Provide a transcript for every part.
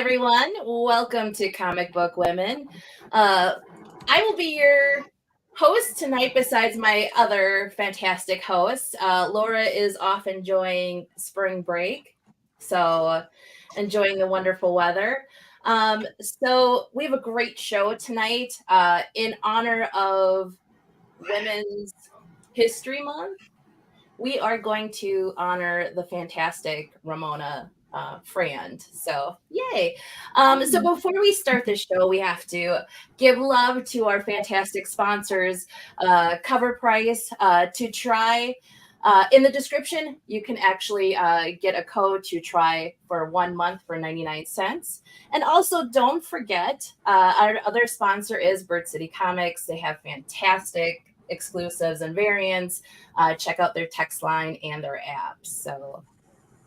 everyone. Welcome to Comic Book Women. I will be your host tonight, besides my other fantastic hosts. Laura is off enjoying spring break, so enjoying the wonderful weather. So we have a great show tonight in honor of Women's History Month. We are going to honor the fantastic Ramona Frand. So, yay. So, before we start the show, we have to give love to our fantastic sponsors. Cover Price to try. In the description, you can actually get a code to try for 1 month for 99 cents. And also, don't forget, our other sponsor is Bird City Comics. They have fantastic exclusives and variants. Check out their text line and their apps. So,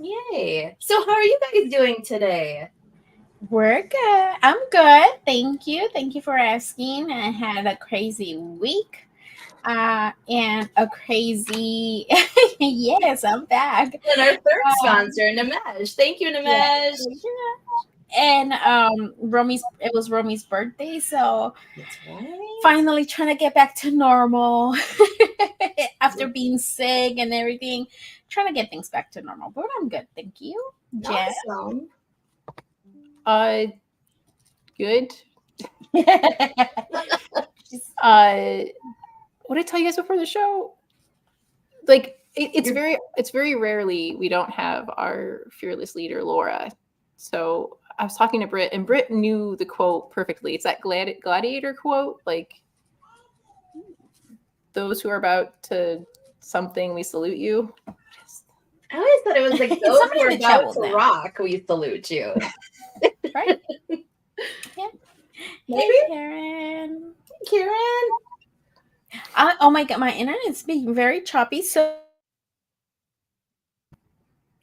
yay. So, how are you guys doing today? We're good. I'm good. Thank you. Thank you for asking. I had a crazy week. And a crazy yes, I'm back. And our third sponsor, Nimesh. Thank you, Nimesh. And it was Romy's birthday, so That's right. Finally trying to get back to normal after being sick and everything. Trying to get things back to normal, but I'm good. Thank you. Jen? Awesome. Good. What did I tell you guys before the show? Like it's very rarely we don't have our fearless leader Laura. So I was talking to Britt, and Britt knew the quote perfectly. It's that gladiator quote, like, those who are about to something, we salute you. I always thought it was like those who are about to rock, we salute you. Right? Yeah. Maybe? Hey, Karen. Oh my god, my internet's being very choppy, so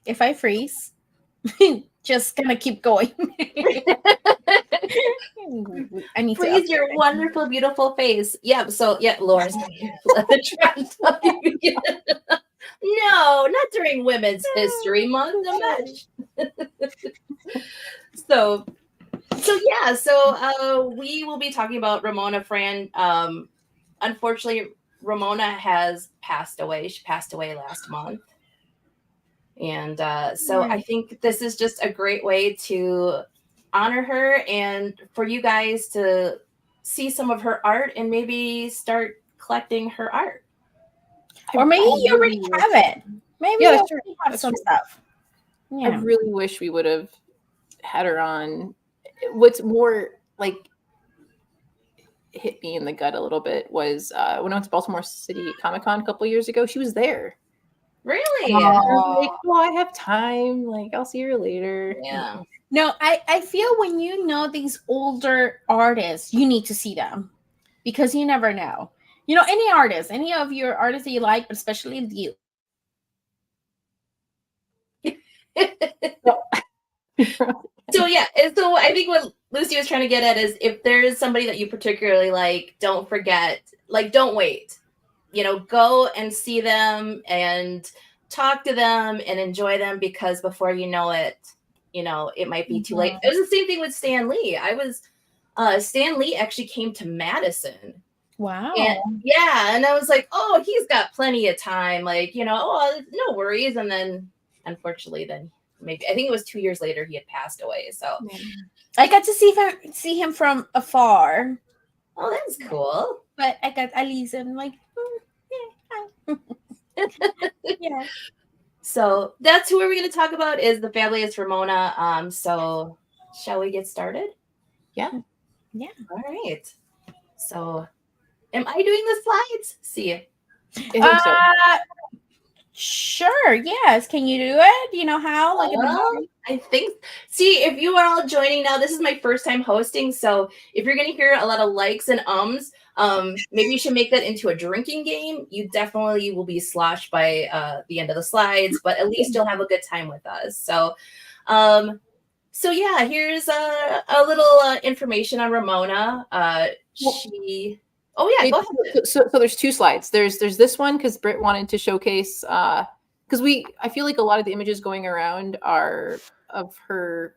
if I freeze, just gonna keep going. I need freeze to your wonderful, beautiful face. Yeah, so Laura's not here. Let the trend No, not during Women's History Month. So we will be talking about Ramona Frand. Unfortunately, Ramona has passed away. She passed away last month. And I think this is just a great way to honor her and for you guys to see some of her art and maybe start collecting her art. Or maybe you already have it. Maybe you already have some stuff. Yeah. I really wish we would have had her on. What's more like hit me in the gut a little bit was when I went to Baltimore City Comic Con a couple years ago. She was there. Really? I was like, well, I have time. Like, I'll see her later. Yeah. No, I feel when you know these older artists, you need to see them because you never know. You know, any artist, any of your artists that you like, but especially you. So I think what Lucy was trying to get at is if there is somebody that you particularly like, don't forget, like, don't wait. You know, go and see them and talk to them and enjoy them, because before you know it, you know, it might be too late. It was the same thing with Stan Lee. Stan Lee actually came to Madison. Wow. And I was like, oh, he's got plenty of time. Like, you know, no worries. And then, unfortunately, maybe I think it was 2 years later he had passed away. So I got to see him from afar. Oh, that's cool. But I listen like, yeah. So that's who we're going to talk about is the fabulous Ramona. So shall we get started? Yeah. All right. So am I doing the slides? See you. Sure. Yes. Can you do it? Do you know how? I think. See, if you are all joining now, this is my first time hosting. So if you're going to hear a lot of likes and maybe you should make that into a drinking game. You definitely will be sloshed by the end of the slides, but at least you'll have a good time with us. So, here's a little information on Ramona. Go ahead. So there's two slides. There's this one because Britt wanted to showcase because I feel like a lot of the images going around are of her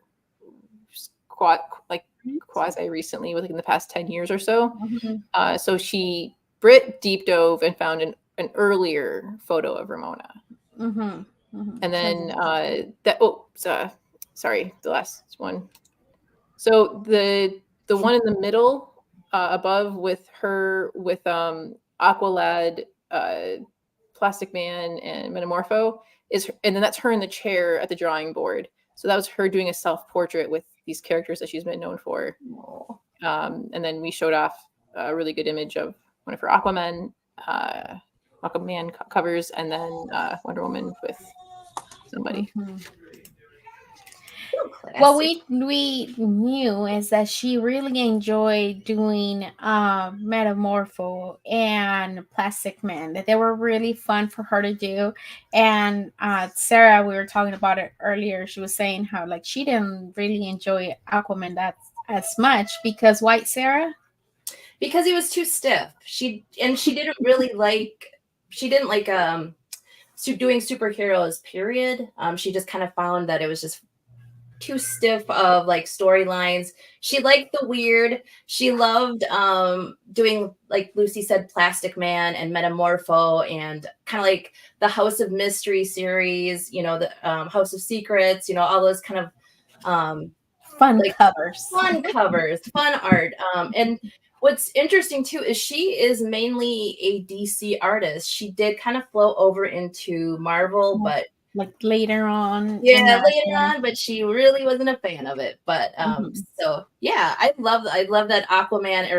quasi recently, within the past 10 years or so. Mm-hmm. So Britt deep dove and found an earlier photo of Ramona. Mm-hmm. Mm-hmm. And then sorry, the last one. So the one in the middle, above with Aqualad, Plastic Man, and Metamorpho and then that's her in the chair at the drawing board. So that was her doing a self-portrait with these characters that she's been known for. And then we showed off a really good image of one of her Aquaman covers, and then Wonder Woman with somebody. Mm-hmm. Classic. What we knew is that she really enjoyed doing Metamorpho and Plastic Man, that they were really fun for her to do. And Sarah, we were talking about it earlier, she was saying how like she didn't really enjoy Aquaman that as much because White Sarah? Because he was too stiff. She didn't really like doing superheroes, period. She just kind of found that it was just too stiff of like storylines. She liked the weird. She loved doing, like Lucy said, Plastic Man and Metamorpho, and kind of like the House of Mystery series, the House of Secrets, all those kind of fun like covers, fun art. And what's interesting too is she is mainly a DC artist. She did kind of flow over into Marvel, but like later on. But she really wasn't a fan of it. But so yeah, I love that Aquaman.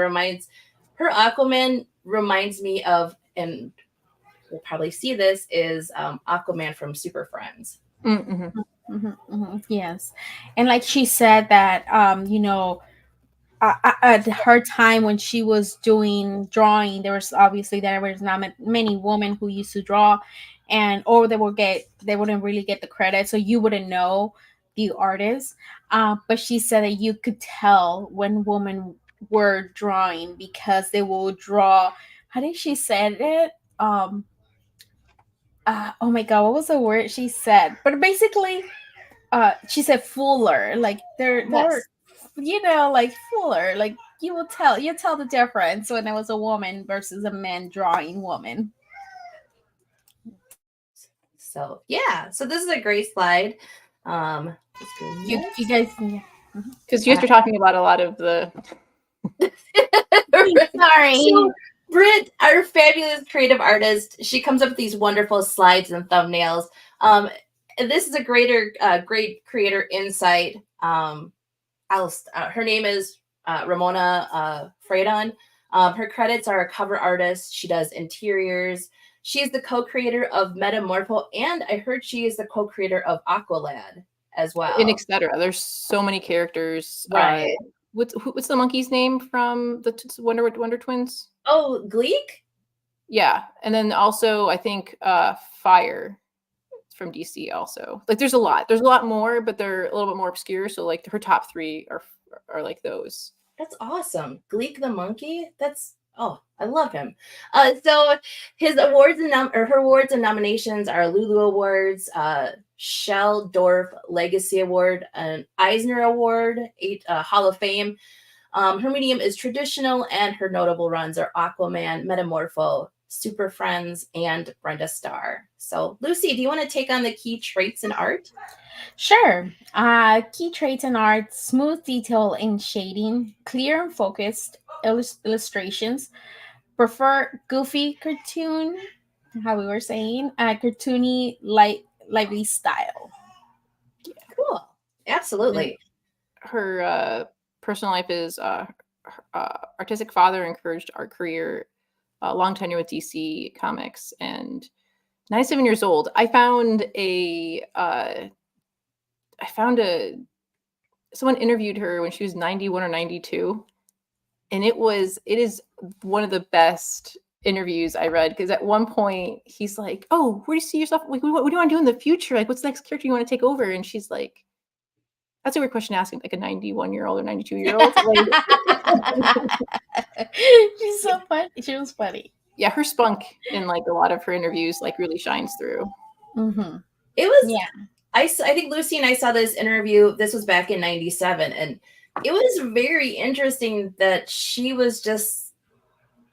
Her Aquaman reminds me of, and we'll probably see this, is Aquaman from Super Friends. Mm-hmm. Mm-hmm, mm-hmm. Yes, and like she said that at her time when she was doing drawing, there was not many women who used to draw, or they wouldn't really get the credit, so you wouldn't know the artist. But she said that you could tell when women were drawing because they will draw. How did she say it? Oh my god, what was the word she said? But basically, she said fuller, like they're like fuller, like you tell the difference when it was a woman versus a man drawing woman. So yeah, so this is a great slide. You guys, because you guys are talking about a lot of the sorry. So Britt, our fabulous creative artist, she comes up with these wonderful slides and thumbnails. This is a great creator insight. Her name is Ramona Frandon. Her credits are a cover artist. She does interiors. She is the co-creator of Metamorpho, and I heard she is the co-creator of Aqualad as well. And etc. There's so many characters. Right. What's the monkey's name from the Wonder Twins? Oh, Gleek? Yeah. And then also I think Fire from DC also. Like there's a lot more, but they're a little bit more obscure. So like her top 3 are like those. That's awesome. Gleek the monkey? I love him. So his awards her awards and nominations are Lulu Awards, Shell Dorf Legacy Award, an Eisner Award, Hall of Fame. Her medium is traditional, and her notable runs are Aquaman, Metamorpho, Super Friends, and Brenda Starr. So, Lucy, do you want to take on the key traits in art? Sure. Key traits in art: smooth detail and shading, clear and focused illustrations, prefer goofy cartoon, how we were saying, cartoony, lively style. Yeah. Cool. Absolutely. And her personal life is artistic father encouraged art career, long tenure with DC Comics, and 97 years old. I found someone interviewed her when she was 91 or 92, and it is one of the best interviews I read, because at one point he's like, "Oh, where do you see yourself? Like, what do you want to do in the future? Like, what's the next character you want to take over?" And she's like, "That's a weird question to ask like a 91-year-old or 92-year-old." She's so funny. She was funny. Yeah, her spunk in like a lot of her interviews like really shines through. Mm-hmm. It was I think Lucy and I saw this interview. This was back in 97, and it was very interesting that she was just,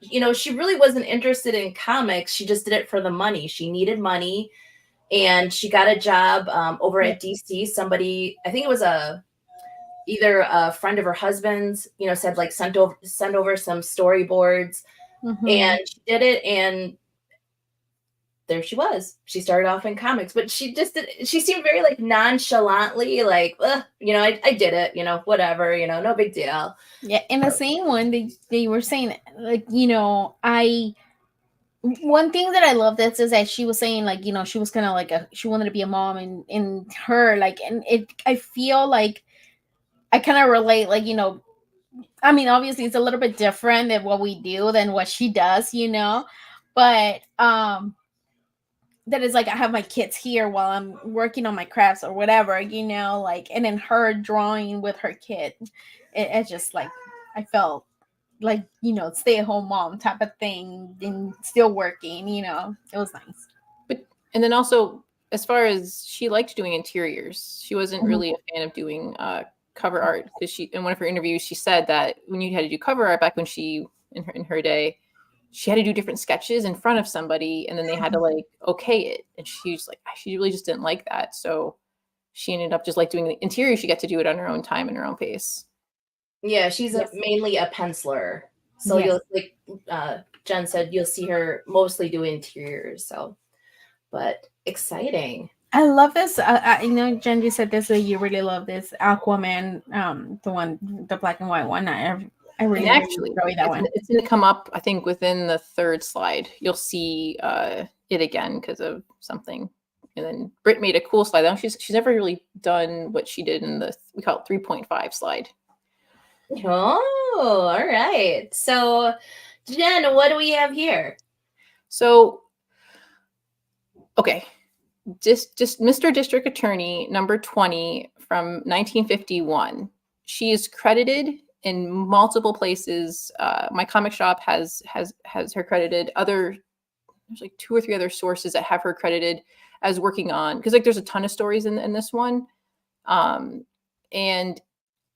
she really wasn't interested in comics. She just did it for the money. She needed money, and she got a job over at DC. Somebody, I think it was either a friend of her husband's, said like send over some storyboards, and she did it, and there she was. She started off in comics, but she seemed very like nonchalantly like, I did it, whatever, no big deal. Yeah, in the same one, they were saying like, one thing that I love this is that she was saying like, she was kind of like she wanted to be a mom, and in her like, and I feel like I kind of relate, like, I mean, obviously it's a little bit different than what we do than what she does, but that is like I have my kids here while I'm working on my crafts or whatever, like, and then her drawing with her kid, it's just like I felt like, stay-at-home mom type of thing and still working, it was nice. But and then also, as far as she liked doing interiors, she wasn't really a fan of doing cover art, because she, in one of her interviews, she said that when you had to do cover art back when she in her day, she had to do different sketches in front of somebody, and then they had to like okay it, and she was like, she really just didn't like that, so she ended up just like doing the interior. She got to do it on her own time and her own pace. Yeah, she's mainly a penciler, so you'll like Jen said, you'll see her mostly do interiors. So, but exciting. I love this. Jen, you said this. You really love this Aquaman, the black and white one. I really actually enjoy that one. It's going to come up, I think, within the third slide. You'll see it again because of something. And then Britt made a cool slide. She's never really done what she did in we call it 3.5 slide. Oh, all right. So, Jen, what do we have here? So, okay. Just Mr. District Attorney number 20 from 1951. She is credited in multiple places. My comic shop has her credited. There's like 2 or 3 other sources that have her credited as working on, because like there's a ton of stories in this one. And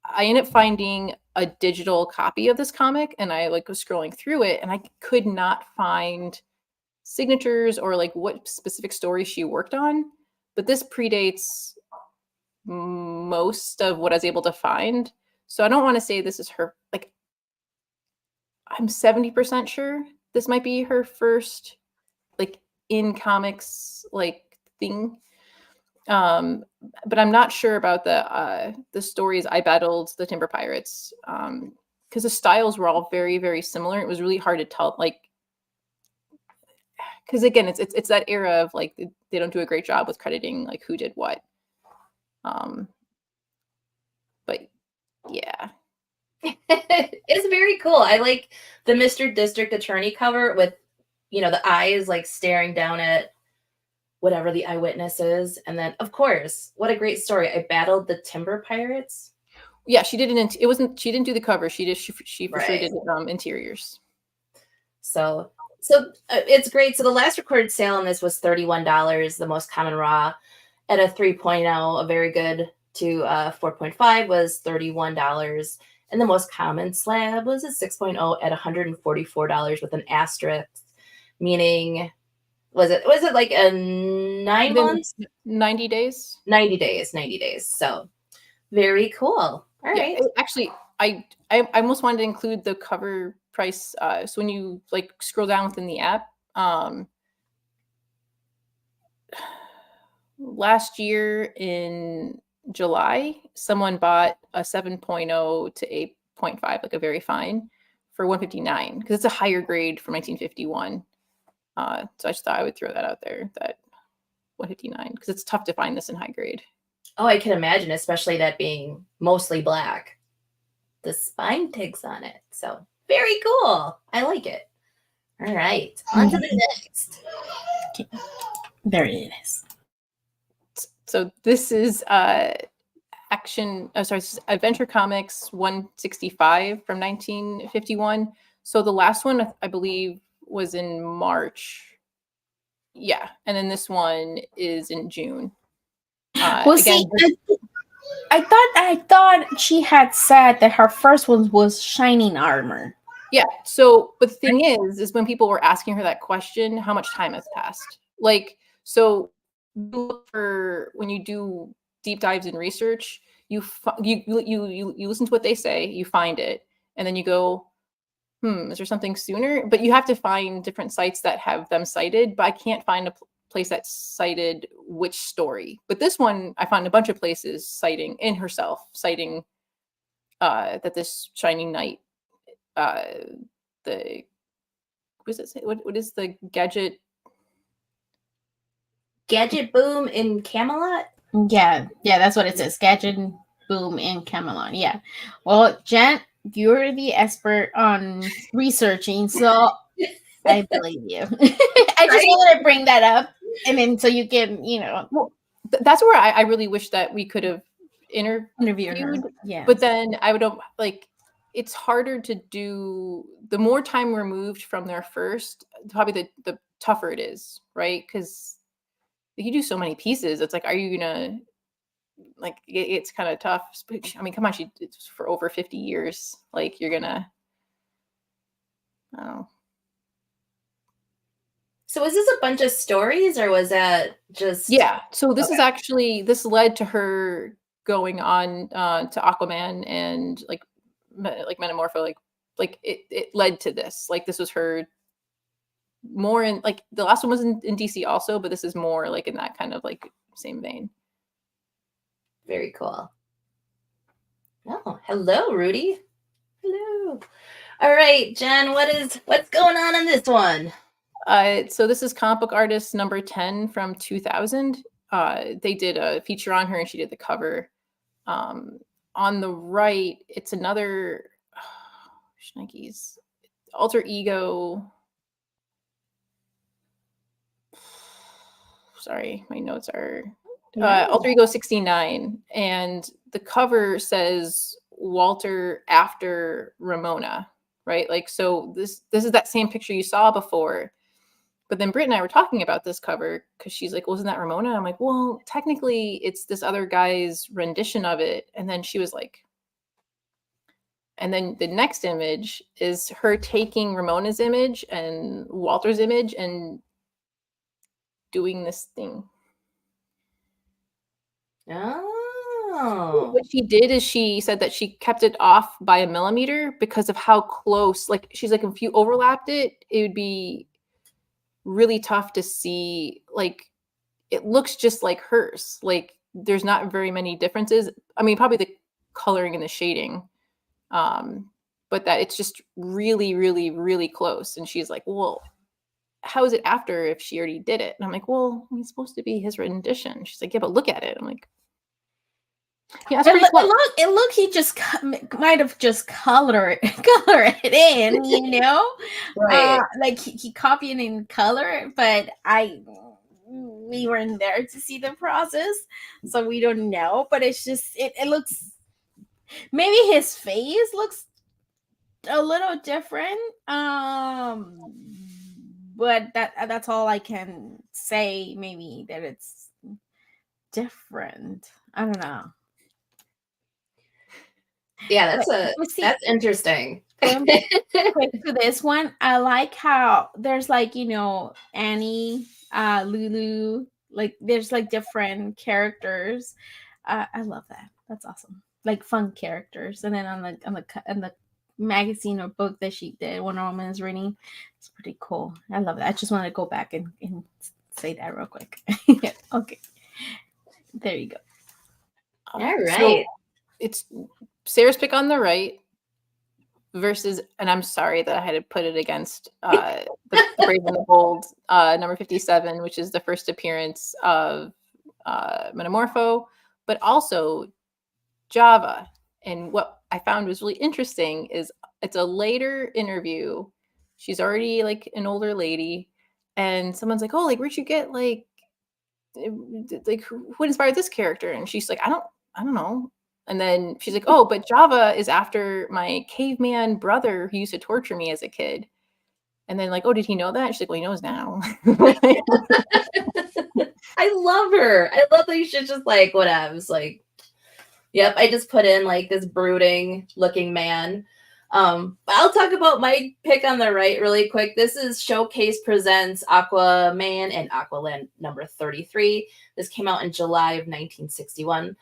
I ended up finding a digital copy of this comic, and I like was scrolling through it, and I could not find signatures or like what specific story she worked on, but this predates most of what I was able to find. So I don't want to say this is her, like, I'm 70% sure this might be her first like in comics like thing. But I'm not sure about the stories. I battled the Timber Pirates because the styles were all very, very similar. It was really hard to tell, like, because again, it's that era of like they don't do a great job with crediting like who did what. But yeah, it's very cool. I like the Mr. District Attorney cover with the eyes like staring down at whatever the eyewitness is, and then of course, what a great story! I battled the Timber Pirates. Yeah, she did it. It wasn't. She didn't do the cover. She for sure did interiors. So it's great. So the last recorded sale on this was $31. The most common raw at a 3.0, a very good to 4.5 was $31. And the most common slab was a 6.0 at $144 with an asterisk, meaning was it like a 9 months? 90 days? 90 days. So very cool. All right. Actually, I almost wanted to include the cover price. So when you like scroll down within the app, last year in July, someone bought a 7.0 to 8.5, like a very fine, for $159 because it's a higher grade from 1951. So I just thought I would throw that out there, that $159, because it's tough to find this in high grade. Oh, I can imagine, especially that being mostly black. The spine tags on it. So very cool. I like it. All right. On to the next. Okay. There it is. So this is Adventure Comics 165 from 1951. So the last one, I believe, was in March. Yeah. And then this one is in June. Well, again, I thought she had said that her first one was shining armor. Yeah. So, but the thing is when people were asking her that question, how much time has passed? Like, so you look for when you do deep dives in research, you listen to what they say, you find it, and then you go, is there something sooner? But you have to find different sites that have them cited. But I can't find a place that cited which story. But this one, I found a bunch of places citing in herself, citing that this shining knight, the what does it say? What is the gadget boom in Camelot? Yeah, that's what it says. Gadget boom in Camelot. Yeah. Well, Jen, you're the expert on researching, so I believe you. I just wanted to bring that up, and then so you can, well, that's where I really wish that we could have interview her. Yeah. But then I would like, it's harder to do. The more time removed from their first, probably the tougher it is, right? Because you do so many pieces. It's like, are you gonna like? It's kind of tough. I mean, come on, it's for over 50 years. Like, you're gonna. Oh. So was this a bunch of stories, or was that just? Yeah. So this is actually, this led to her going on to Aquaman and like Metamorpho. Like it led to this. Like, this was her more in, like, the last one was in DC also, but this is more like in that kind of like same vein. Very cool. Oh, hello, Rudy. Hello. All right, Jen, what's going on in this one? So this is comic book artist number 10 from 2000. They did a feature on her and she did the cover. On the right, it's another Schneike's alter ego. Sorry, my notes are alter ego 69, and the cover says Walter after Ramona, right? Like, so this is that same picture you saw before. But then Britt and I were talking about this cover because she's like, wasn't that Ramona? I'm like, well, technically it's this other guy's rendition of it. And then she was like, and then the next image is her taking Ramona's image and Walter's image and doing this thing. Oh. What she did is she said that she kept it off by 1 millimeter because of how close, like, she's like, if you overlapped it, it would be really tough to see. Like, it looks just like hers. Like, there's not very many differences. I mean, probably the coloring and the shading, but that it's just really, really, really close. And she's like, well, how is it after if she already did it? And I'm like, well, it's supposed to be his rendition. She's like, yeah, but look at it. I'm like, yeah, it look he just might have just color it in, Right. like he copied in color, but we weren't there to see the process, so we don't know. But it's just it looks, maybe his face looks a little different, but that's all I can say. Maybe that it's different. I don't know. Yeah, that's interesting. Quick to this one, I like how there's like, Annie, Lulu, like there's like different characters. I love that. That's awesome. Like fun characters. And then on the magazine or book that she did, Wonder Woman is reading, it's pretty cool. I love that. I just want to go back and say that real quick. Okay, there you go. All right. So it's Sarah's pick on the right versus, and I'm sorry that I had to put it against the Brave and the Bold, number 57, which is the first appearance of Metamorpho, but also Java. And what I found was really interesting is it's a later interview. She's already like an older lady, and someone's like, oh, like, where'd you get like who inspired this character? And she's like, I don't know. And then she's like, oh, but Java is after my caveman brother who used to torture me as a kid. And then like, oh, did he know that? She's like, well, he knows now. I love her. I love that she's just like, whatever. It's like, Yep, I just put in like this brooding looking man. I'll talk about my pick on the right really quick. This is Showcase Presents Aquaman and Aqualand number 33. This came out in July of 1961.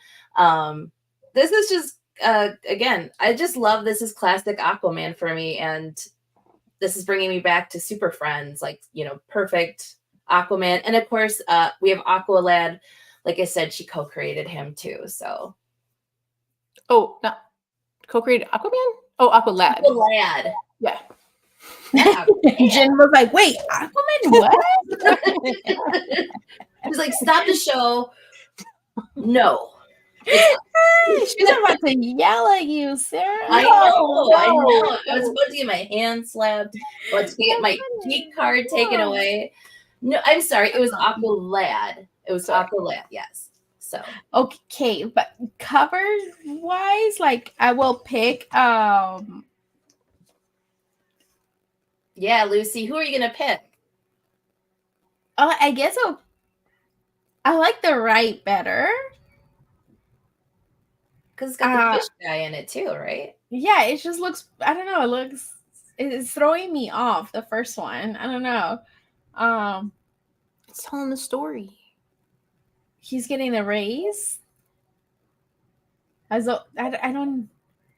This is just, again, I just love this is classic Aquaman for me. And this is bringing me back to Super Friends, like, perfect Aquaman. And of course, we have Aqualad. Like I said, she co-created him too. So. Oh, not co-created Aquaman? Oh, Aqualad. Aqualad. Yeah. Jen was like, wait, Aquaman, what? He's like, stop the show. No. She's about to yell at you, Sarah. I know. I was about to get my hand slapped, about to get my geek card taken away. No, I'm sorry. It was Aqualad. It was Aqualad, yes. So okay, but cover wise, like I will pick yeah, Lucy, who are you gonna pick? I guess I like the right better. Because it's got the fish guy in it too, right? Yeah, it just looks, I don't know, it's throwing me off, the first one. I don't know. It's telling the story. He's getting a raise. As though I don't.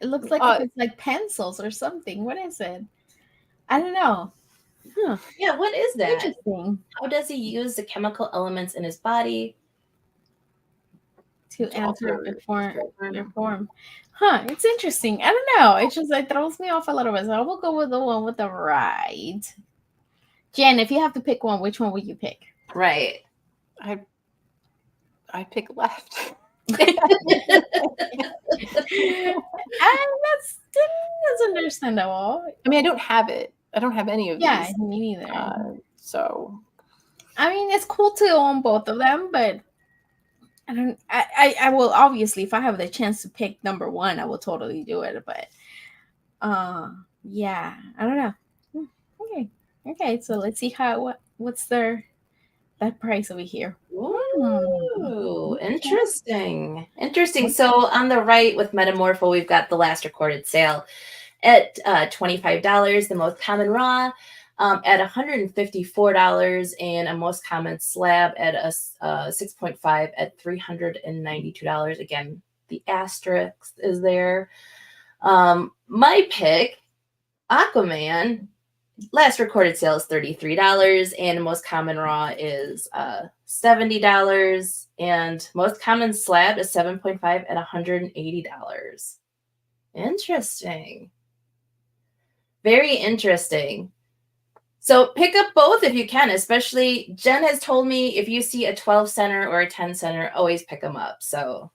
It looks like it's like pencils or something. What is it? I don't know. Huh. Yeah, what is that? Interesting. How does he use the chemical elements in his body to enter your form? Huh? It's interesting. I don't know. It throws me off a little bit. So I will go with the one with the right. Jen, if you have to pick one, which one would you pick? Right. I pick left. That's understandable. I mean, I don't have it. I don't have any of these. Yeah, me neither. So, I mean, it's cool to own both of them, but I will obviously, if I have the chance to pick number one, I will totally do it. But, yeah, I don't know. Okay. So let's see what's that price over here. Ooh, interesting. So on the right with Metamorpho, we've got the last recorded sale at $25, the most common raw at $154, and a most common slab at a 6.5 at $392. Again, the asterisk is there. My pick, Aquaman. Last recorded sale is $33, and most common raw is $70, and most common slab is 7.5 at $180. Interesting. Very interesting. So pick up both if you can, especially Jen has told me if you see a 12 center or a 10 center, always pick them up. So,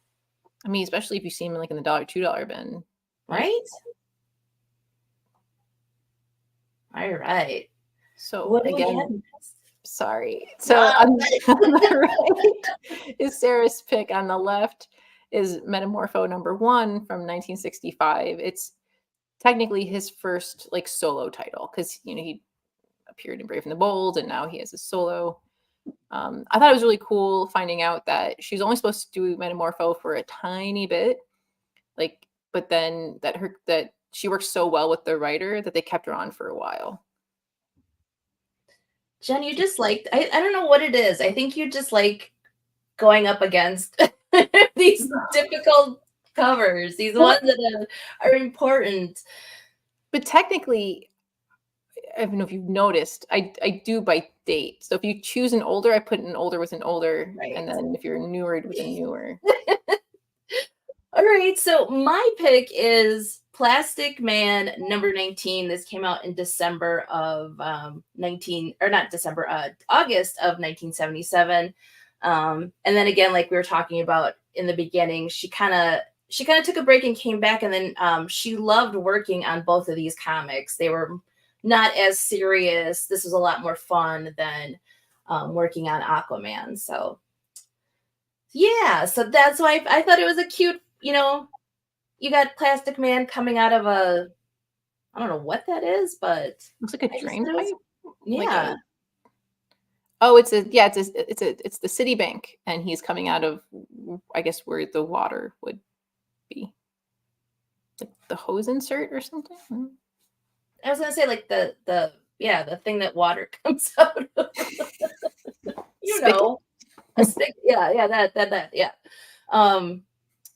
I mean, especially if you see them like in the $1, $2 bin. Right? All right. So again, sorry. So on the right is Sarah's pick. On the left is Metamorpho number 1 from 1965. It's technically his first like solo title because he appeared in Brave and the Bold, and now he has a solo. I thought it was really cool finding out that she was only supposed to do Metamorpho for a tiny bit, but then that she worked so well with the writer that they kept her on for a while. Jen, you just like, I don't know what it is. I think you just like going up against these difficult covers, these ones that are important. But technically, I don't know if you've noticed, I do by date. So if you choose an older, I put an older with an older, right. And then if you're newer with a newer. All right, so my pick is Plastic Man number 19. This came out in December of August of 1977. And then again, like we were talking about in the beginning, she kind of took a break and came back, and then she loved working on both of these comics. They were not as serious. This was a lot more fun than working on Aquaman. So yeah, so that's why I thought it was a cute, you got Plastic Man coming out of I don't know what that is, but looks like a drain pipe. Yeah. It's the Citibank, and he's coming out of, I guess, where the water would be? Like the hose insert or something? I was gonna say like the thing that water comes out of. You Spigot? know, a stick. Yeah, that. Yeah. I'm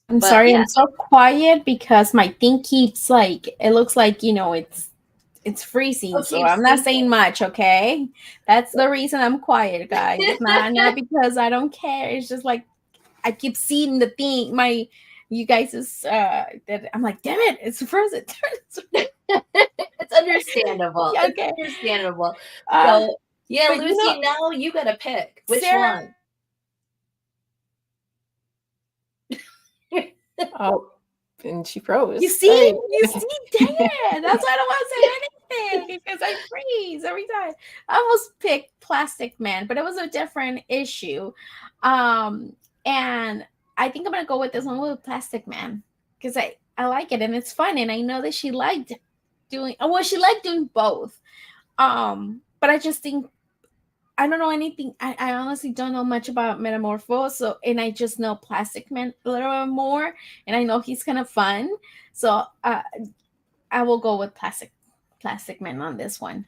But sorry, yeah, I'm so quiet because my thing keeps like it looks like it's freezing, so keep I'm not sinking. saying much, okay? That's the reason I'm quiet, guys. It's not because I don't care. It's just like I keep seeing the thing. You guys is that I'm like, damn it, it's frozen. It's understandable. Yeah, It's okay. understandable. Uh, So yeah, but Lucy, now you gotta pick which Sarah, one. Oh, and she froze. you see? Sorry. You see? Dang it. That's why I don't want to say anything because I freeze every time. I almost picked Plastic Man, but it was a different issue. And I think I'm going to go with this one with Plastic Man because I like it and it's fun. And I know that she liked doing both. But I just think I don't know anything. I honestly don't know much about Metamorpho. So, and I just know Plastic Man a little bit more, and I know he's kind of fun. So, I will go with Plastic Man on this one.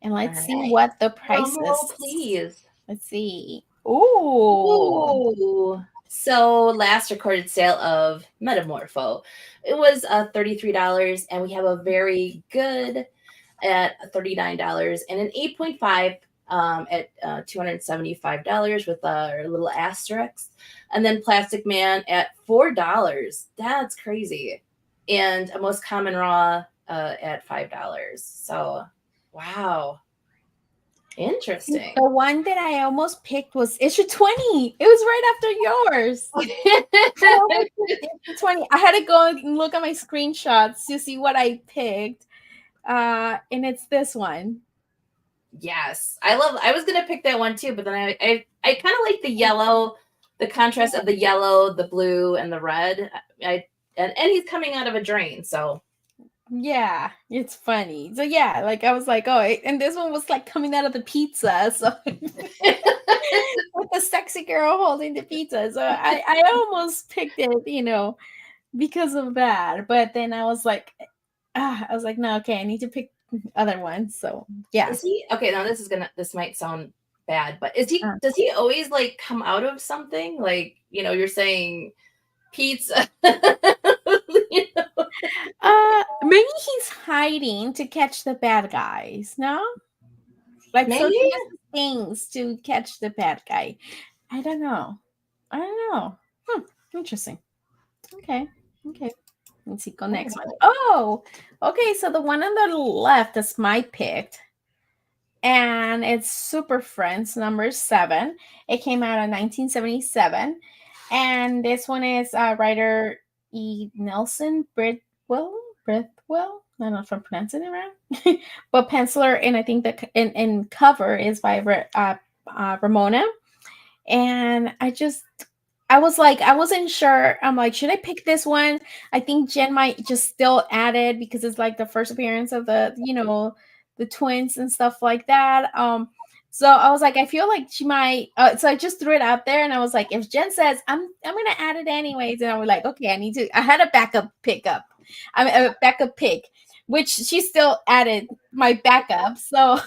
And let's see what the price is. Please. Let's see. Ooh. Ooh. So last recorded sale of Metamorpho, it was $33, and we have a very good at $39 and an 8.5 at $275 with a little asterisk, and then Plastic Man at $4. That's crazy, and a most common raw at $5. So, wow, interesting. The one that I almost picked was issue 20. It was right after yours. 20. I had to go and look at my screenshots to see what I picked. And it's this one. Yes, I was gonna pick that one too, but then I kind of like the yellow, the contrast of the yellow, the blue, and the red. And he's coming out of a drain, so yeah, it's funny. So yeah, like I was like, oh, and this one was like coming out of the pizza, so with the sexy girl holding the pizza. So I almost picked it, because of that. But then I was like, no, okay, I need to pick other ones. So yeah. Is he okay? Now this might sound bad, but does he always like come out of something? Like, you're saying pizza. Maybe he's hiding to catch the bad guys, no? Like Maybe? so he uses things to catch the bad guy. I don't know. Interesting. Okay. Let's see. Go next one. Oh, okay. So the one on the left is my pick, and it's Super Friends number 7. It came out in 1977, and this one is writer E. Nelson Bridwell. I don't know if I'm pronouncing it right, but penciler, and I think the and cover is by Ramona. And I was like, I wasn't sure. I'm like, should I pick this one? I think Jen might just still add it because it's like the first appearance of the twins and stuff like that. So I was like, I feel like she might. So I just threw it out there, and I was like, if Jen says I'm gonna add it anyways, and I was like, okay, I had a backup pickup. I mean, a backup pick, which she still added my backup. So.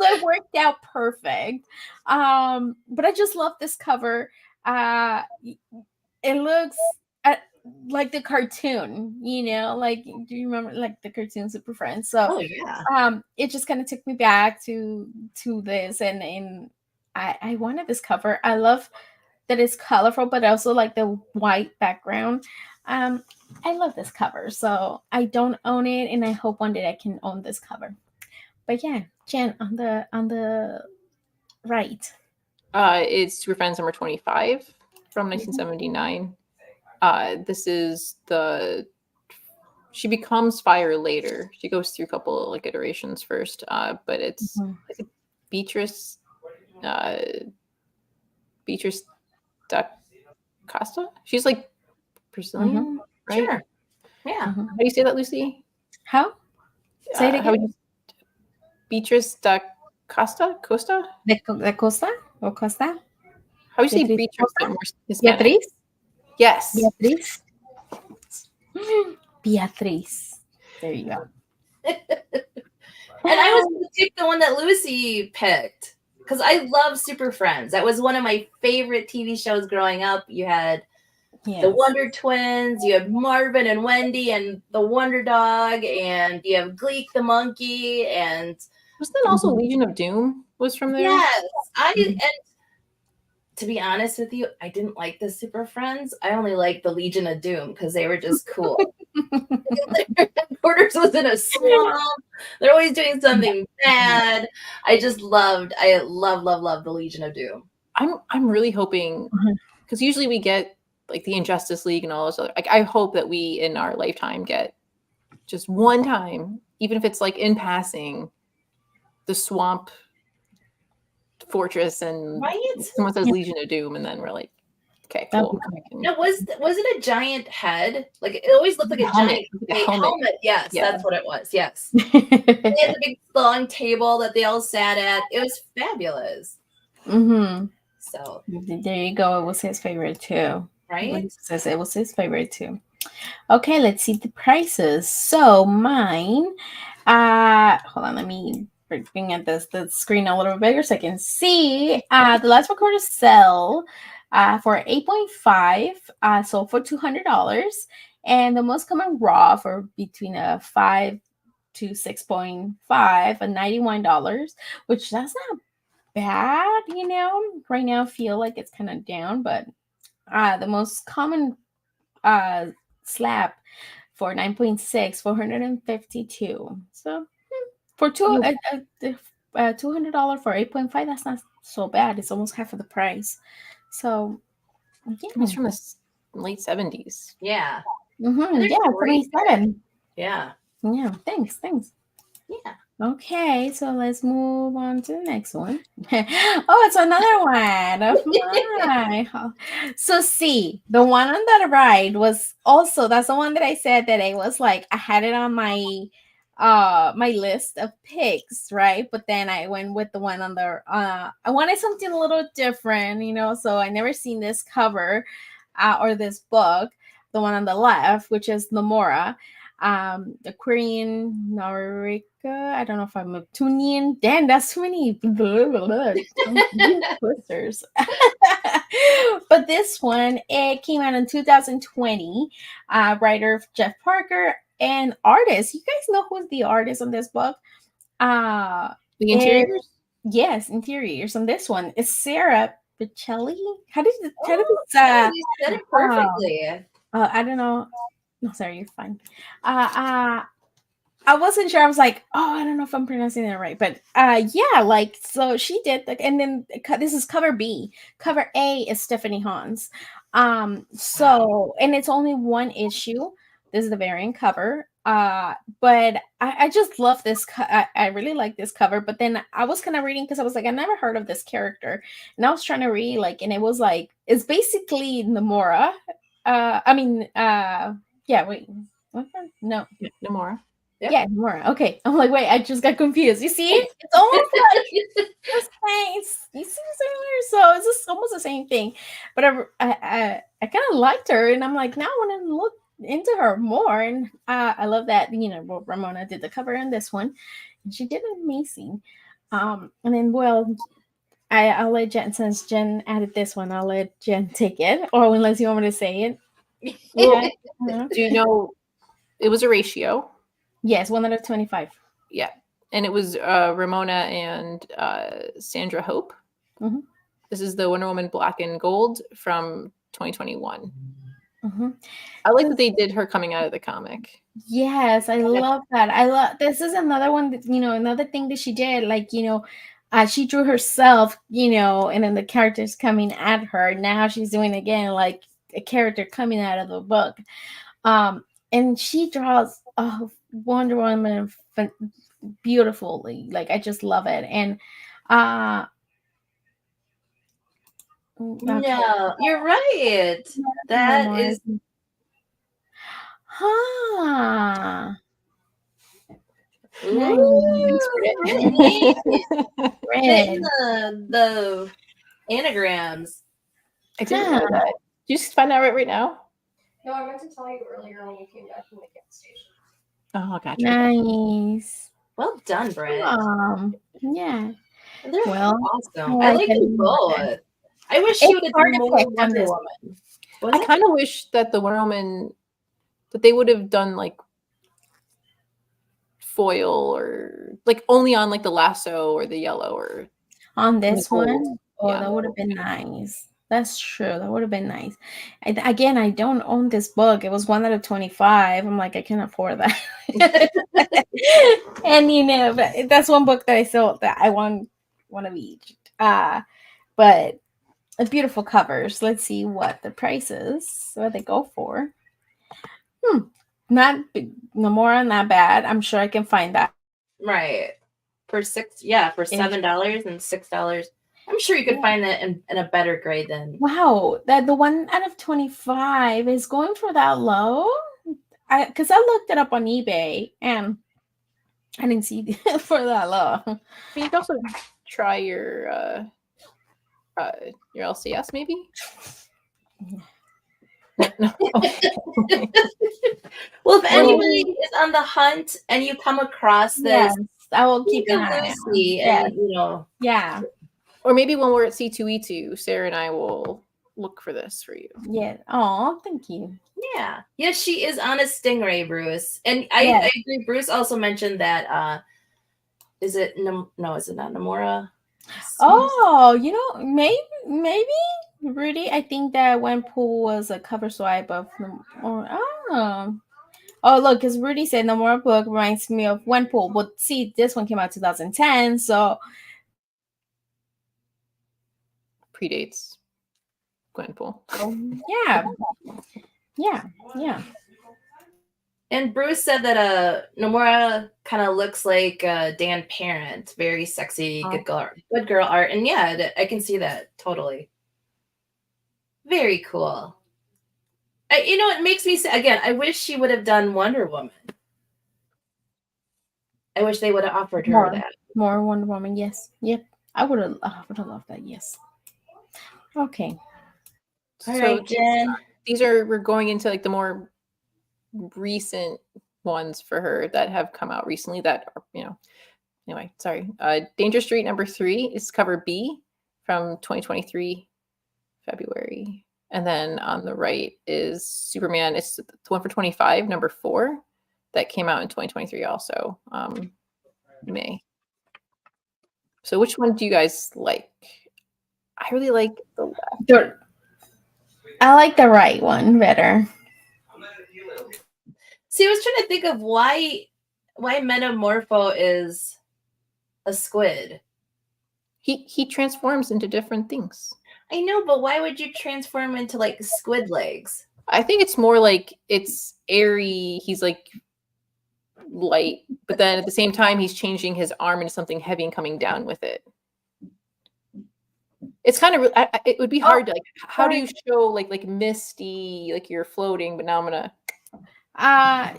So it worked out perfect. But I just love this cover. It looks like the cartoon, like do you remember like the cartoon Super Friends? So yeah. It just kind of took me back to this, and I wanted this cover. I love that it's colorful, but also like the white background. I love this cover, so I don't own it, and I hope one day I can own this cover. But yeah, Jen, on the right. It's Super Friends number 25 from 1979. This is she becomes fire later. She goes through a couple of like iterations first, but it's Beatrice da Costa. She's like Brazilian, right? Sure. Yeah. How do you say that, Lucy? How? Say it again. Beatrice da Costa? De Costa or Costa? How do you say Beatriz Beatrice? Costa? More Hispanic? Beatriz? Yes. Beatriz. Beatriz. There you go. And I was going to pick the one that Lucy picked because I love Super Friends. That was one of my favorite TV shows growing up. You had the Wonder Twins, you have Marvin and Wendy and the Wonder Dog, and you have Gleek the monkey, and wasn't that also Legion of Doom was from there? Yes. And to be honest with you, I didn't like the Super Friends. I only liked the Legion of Doom because they were just cool. Their headquarters was in a swamp. They're always doing something bad. I love the Legion of Doom. I'm really hoping, because usually we get like the Injustice League and all those other, like I hope that we in our lifetime get just one time, even if it's like in passing, the swamp fortress and someone says Legion of Doom and then we're like, okay, cool. Now, was it a giant head? Like it always looked like a giant helmet. Yes, that's what it was. Yes. They had a big long table that they all sat at. It was fabulous. So there you go. It was his favorite too. Right? It was his favorite too. Okay, let's see the prices. So mine, hold on, let me bring up the screen a little bit bigger so I can see. The last recorder sell for 8.5, so for $200, and the most common raw for between a 5 to 6.5, $91, which that's not bad, right now I feel like it's kind of down, but the most common slab for 9.6, $452. So for $200 for 8.5, that's not so bad. It's almost half of the price. So yeah, it's from the late 70s. Yeah. Yeah, 77. Yeah. Yeah. Thanks. Yeah. Okay, so let's move on to the next one. Oh, it's another one of mine. So see, the one on the right was also, that's the one that I said that it was like, I had it on my my list of picks, right? But then I went with the one on the I wanted something a little different, so I never seen this cover or this book, the one on the left, which is Nomura. The Korean Norika. I don't know if I'm Tunian. Damn, that's too many twisters. But this one, it came out in 2020. Writer Jeff Parker and artist. You guys know who's the artist on this book? The interiors? Yes, interiors on this one. It's Sarah Pichelli. How did you said it perfectly. I don't know. No, sorry, you're fine. I wasn't sure. I was like, oh, I don't know if I'm pronouncing it right, but yeah, like, so she did, and then this is cover B. Cover A is Stephanie Hans. So, and it's only one issue. This is the variant cover. But I just love this. I really like this cover. But then I was kind of reading because I was like, I never heard of this character, and I was trying to read and it was like, it's basically Nomura. Yeah, wait. What? No. Nomura. Yep. Yeah, Nomura. Okay. I'm like, wait, I just got confused. You see? It's almost like the same. You see similar? So it's just almost the same thing. But I kind of liked her, and I'm like, now I want to look into her more. And I love that, Ramona did the cover on this one, and she did amazing. And then, well, I'll let Jen, since Jen added this one, I'll let Jen take it, or unless you want me to say it. Well, do you know it was a ratio? Yes, 1 out of 25. Yeah, and it was Ramona and Sandra Hope. Mm-hmm. This is the Wonder Woman Black and Gold from 2021. Mm-hmm. I like that they did her coming out of the comic. Yes, I love that. This is another one that, another thing that she did, she drew herself, and then the characters coming at her. Now she's doing again like a character coming out of the book. And she draws Wonder Woman beautifully. Like, I just love it. And no, you're right. That is the anagrams. I didn't know that. you just find that right now? No, I meant to tell you earlier when you came back from the gas station. Oh, gotcha. Nice. Well done, Britt. Yeah. They're Well, awesome. I like them both. I wish she would have done more Wonder Woman. I kind of wish that the Wonder Woman, that they would have done like foil or like only on like the lasso or the yellow or on this one. Oh, Yeah. that would have been nice. That's true. That would have been nice. Again, I don't own this book. It was 1 out of 25. I'm like, I can't afford that. And you know, that's one book that I sold that I want one of each. But beautiful covers. Let's see what the price is. What they go for. Not not bad. I'm sure I can find that. Right. For $7 and $6. I'm sure you could find that in a better grade than. Wow, that the 1 out of 25 is going for that low. Because I looked it up on eBay and I didn't see for that low. You can also try your LCS maybe. No. Well, if anybody is on the hunt and you come across this, yes, I will keep an eye on. Lucy and yeah. Or maybe when we're at C2E2, Sarah and I will look for this for you. Yeah. Oh, thank you. Yeah. Yes, she is on a Stingray, Bruce. And I agree. Bruce also mentioned that is it no, is it not Namora? Oh, you know, maybe Rudy. I think that Wenpool was a cover swipe of Oh, look, because Rudy said Namora book reminds me of Wenpool. But see, this one came out 2010, so Predates Gwenpool. Yeah. And Bruce said that Nomura kind of looks like Dan Parent, very sexy, good girl art, and yeah, I can see that totally. Very cool. It makes me say again. I wish she would have done Wonder Woman. I wish they would have offered her that more Wonder Woman. Yes, yep. I would have loved that. Yes. Okay. All right, Jen. We're going into like the more recent ones for her that have come out recently that are, anyway, sorry. Danger Street #3 is cover B from 2023 February. And then on the right is Superman. It's the one for 25, #4, that came out in 2023 also, May. So which one do you guys like? I really like the left. I like the right one better. See, I was trying to think of why Metamorpho is a squid. He transforms into different things. I know, but why would you transform into like squid legs? I think it's more like it's airy. He's like light, but then at the same time, he's changing his arm into something heavy and coming down with it. It's kind of it would be hard to like. How do you show like misty, like you're floating? But now I'm gonna.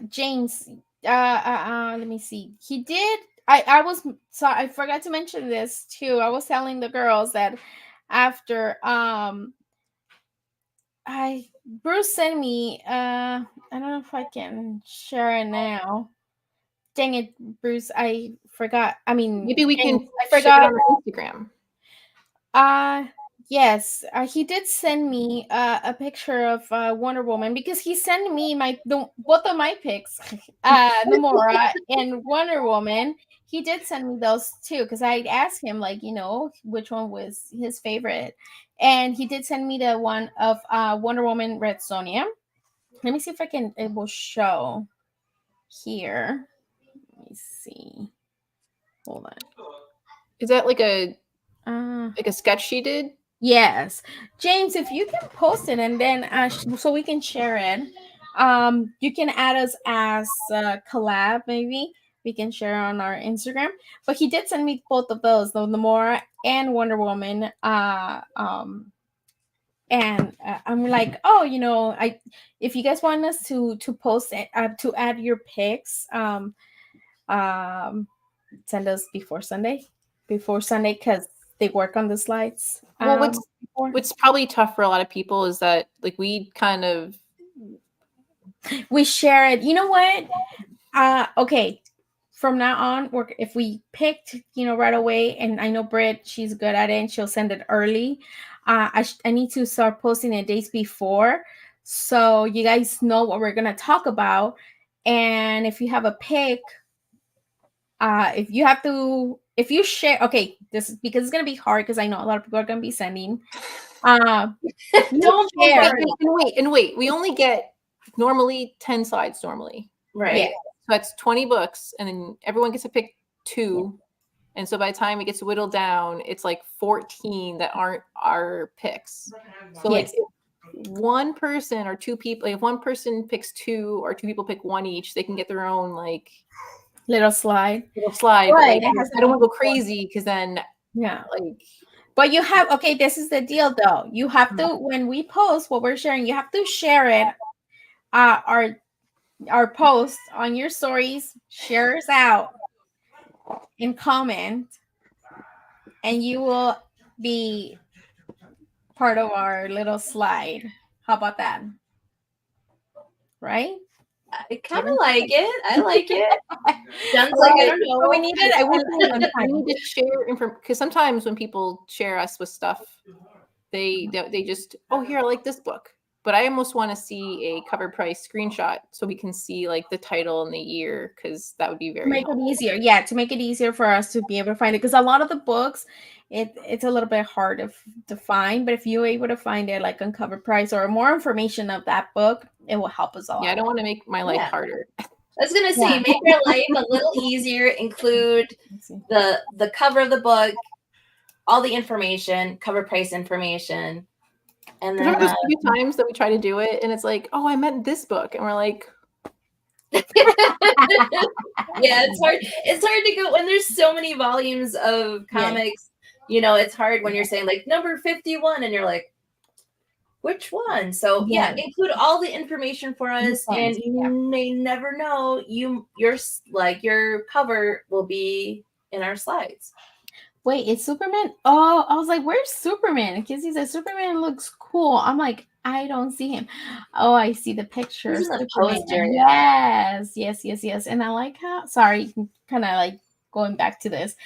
James. Let me see. He did. I was sorry. I forgot to mention this too. I was telling the girls that after Bruce sent me I don't know if I can share it now. Dang it, Bruce, I forgot. I mean, maybe we can I forgot on our Instagram. Yes, he did send me a picture of Wonder Woman because he sent me both of my pics, Namora and Wonder Woman. He did send me those too because I asked him which one was his favorite, and he did send me the one of Wonder Woman Red Sonja. Let me see if it will show here. Let me see. Hold on. Is that like a sketch she did? Yes, James, if you can post it and then so we can share it. You can add us as a collab, maybe we can share on our Instagram. But he did send me both of those, the Namora and Wonder Woman. And I'm like, if you guys want us to post it, to add your pics, send us before Sunday, because they work on the slides. Well, what's probably tough for a lot of people is that like we share it. You know what? Okay. From now on, if we picked, right away, and I know Britt, she's good at it, and she'll send it early. I need to start posting it days before, so you guys know what we're gonna talk about. And if you have a pick, if you share, okay, this is because it's gonna be hard because I know a lot of people are gonna be sending. Don't share. And wait. We only get normally 10 slides normally. Right. Yeah. So that's 20 books, and then everyone gets to pick 2. And so by the time it gets whittled down, it's like 14 that aren't our picks. So like if one person or 2 people, like if one person picks 2 or 2 people pick 1 each, they can get their own like little slide. Right. But, like, I don't want to go crazy because then like. But you have, okay, this is the deal though. You have to, when we post what we're sharing, you have to share it. Our post on your stories, share us out and comment, and you will be part of our little slide. How about that? Right? I kind of like it. I like it. Sounds like I don't know. We need it. I need to share information because sometimes when people share us with stuff, they just, oh, here, I like this book. But I almost want to see a cover price screenshot so we can see like the title and the year, because that would be very helpful. It easier. Yeah, to make it easier for us to be able to find it. Because a lot of the books, it's a little bit hard to find. But if you're able to find it like on cover price or more information of that book, it will help us a lot. Yeah, I don't want to make my life harder. I was gonna say, make your life a little easier. Include the cover of the book, all the information, cover price information. And then there's a few times that we try to do it, and it's like, oh, I meant this book, and we're like, yeah, it's hard. It's hard to go when there's so many volumes of comics. It's hard when you're saying like number 51, and you're like, which one? So include all the information for us, and you may never know your cover will be in our slides. Wait, it's Superman? Oh, I was like, where's Superman? Because he said Superman looks cool. I'm like, I don't see him. Oh, I see the picture. He's in the poster. Yes. And I like how, sorry, kind of like going back to this.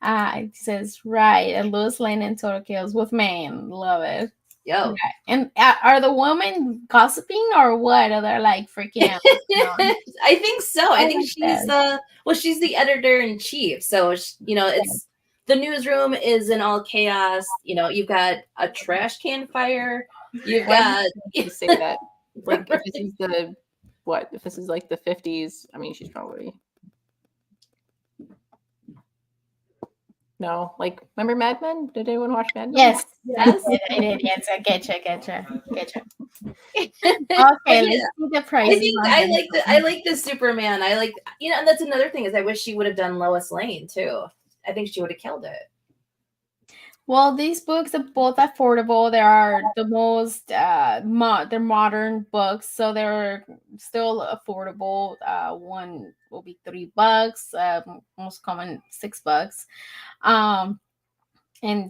It says, right, a Lois Lane and Total Chaos with man. Love it. Yo. Right. And are the women gossiping or what? Are they like freaking out? I think so. I think she's the editor in chief. So, it's the newsroom is in all chaos. You've got a trash can fire. You've got you say that like if this is like the 50s, I mean, she's probably no, like, remember Mad Men? Did anyone watch Mad Men? Yes, I did. Yes, I getcha. Okay, let's see the price. I like the Superman. I like, and that's another thing is I wish she would have done Lois Lane too. I think she would have killed it. Well, these books are both affordable. They are the most they're modern books, so they're still affordable. One will be $3, most common $6, and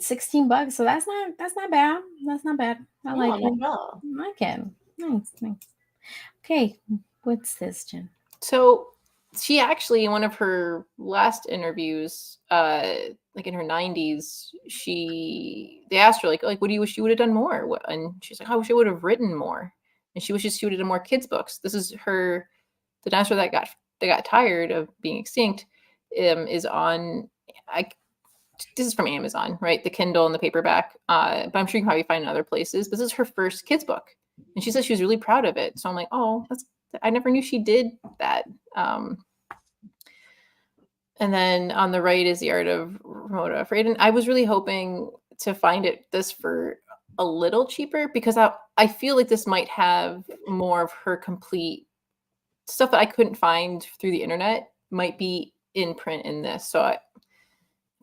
$16. So that's not bad. That's not bad. I like it. I can. Nice. Okay, what's this, Jen? So she actually, in one of her last interviews, like in her 90s, they asked her like, what do you wish you would have done more? And she's like, I wish I would have written more. And she wishes she would have done more kids books. This is the dinosaur that got tired of being extinct, is on, this is from Amazon, right? The Kindle and the paperback. But I'm sure you can probably find it in other places. This is her first kids book. And she says she was really proud of it. So I'm like, oh, I never knew she did that. And then on the right is The Art of Ramona Frandon. I was really hoping to find this for a little cheaper because I feel like this might have more of her complete stuff that I couldn't find through the internet might be in print in this. So if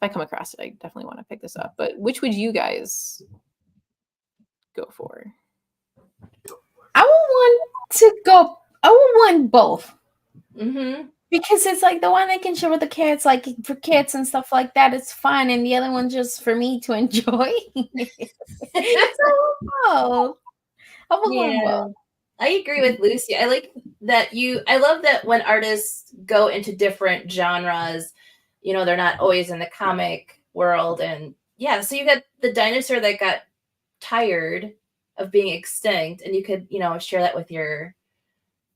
I come across it, I definitely want to pick this up. But which would you guys go for? I would want both. Mm-hmm. Because it's like the one I can share with the kids, like for kids and stuff like that, it's fun, and the other one just for me to enjoy. So oh, I will go Yeah, both. I agree with Lucy. I like that I love that when artists go into different genres, they're not always in the comic world. And yeah, so you got the dinosaur that got tired of being extinct, and you could, share that with your,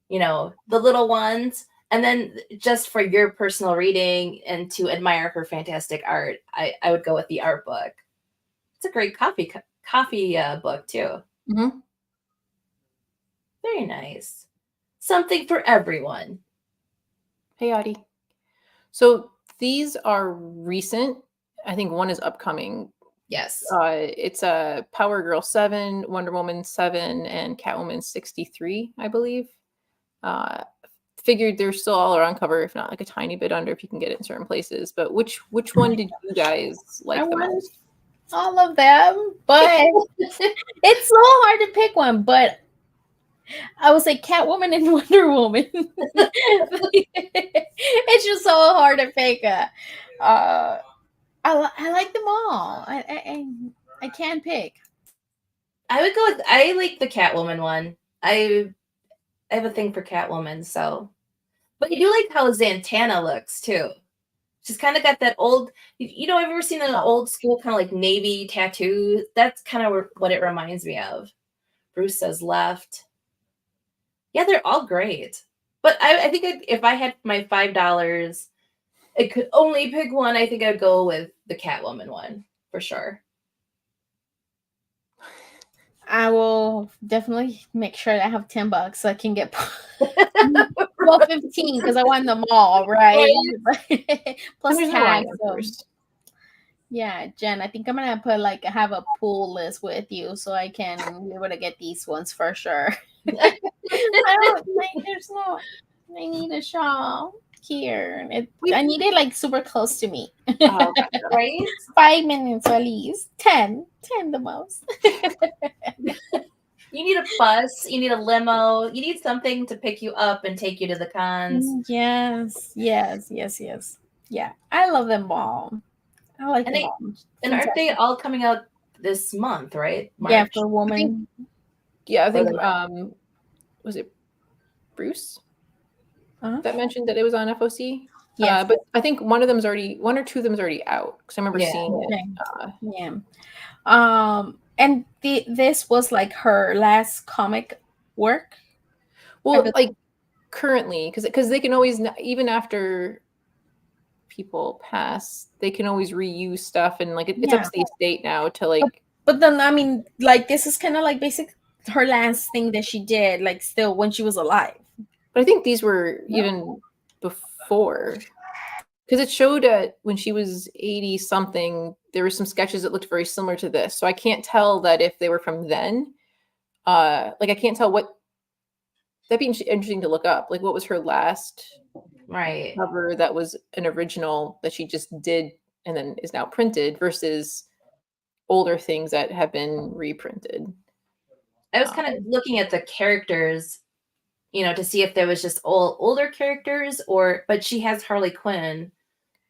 the little ones. And then just for your personal reading and to admire her fantastic art, I would go with the art book. It's a great coffee book too. Mm-hmm. Very nice. Something for everyone. Hey, Audie. So these are recent. I think one is upcoming. Yes. It's a Power Girl 7, Wonder Woman 7, and Catwoman 63, I believe. Figured they're still all around cover, if not like a tiny bit under, if you can get it in certain places. But which one did you guys like the most? All of them, but it's so hard to pick one. But I would say Catwoman and Wonder Woman. It's just so hard to pick. I like them all. I can't pick. I would go with I like the Catwoman one. I have a thing for Catwoman, so but I do like how Zatanna looks too. She's kind of got that old, I've ever seen an old school kind of like navy tattoo? That's kind of what it reminds me of. Bruce says left. Yeah, they're all great. But I think if I had my $5, I could only pick one. I think I'd go with the Catwoman one for sure. I will definitely make sure that I have $10 so I can get well 15 because I want them all, right? Plus tax. Yeah, Jen, I think I'm gonna have a pool list with you so I can be able to get these ones for sure. I need a shawl here. I need it like super close to me. Oh, right? 5 minutes at least. 10 the most. You need a bus, you need a limo, you need something to pick you up and take you to the cons. Yes. Yeah, I love them all. I like them all. And aren't they all coming out this month, right? March. Yeah, for woman. I think was it Bruce that mentioned that it was on FOC? Yeah, but I think one or two of them is already out because I remember seeing it. And this was like her last comic work. Well, like currently, because they can always, even after people pass, they can always reuse stuff, and like it's up to the estate now to like. But then I mean, like this is kind of like basically her last thing that she did, like still when she was alive. But I think these were even before, because it showed when she was 80 something, there were some sketches that looked very similar to this. So I can't tell that if they were from then. I can't tell what. That'd be interesting to look up. Like, what was her last cover that was an original that she just did and then is now printed versus older things that have been reprinted. I was kind of looking at the characters, to see if there was just older characters but she has Harley Quinn.